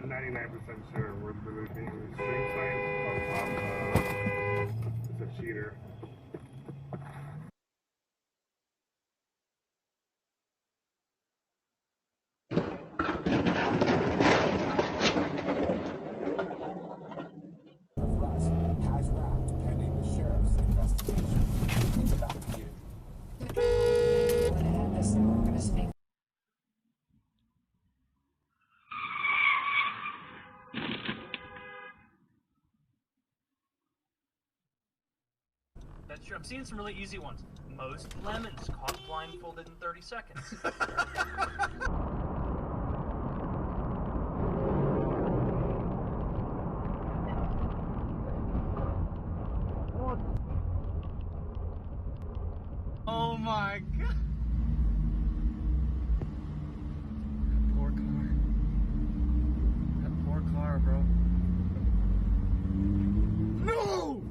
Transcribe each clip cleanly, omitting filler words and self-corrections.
not 99% sure where the string signs on top. It's a cheater. Has wrapped pending the sheriff's investigation. It's back to you. That's true. I'm seeing some really easy ones. Most lemons caught blindfolded in 30 seconds. Oh my god! That poor car. That poor car, bro. No!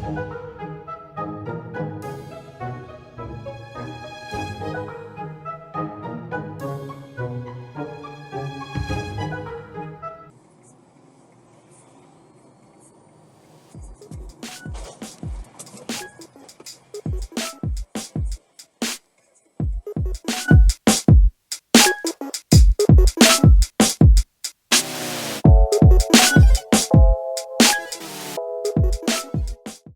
Thank you.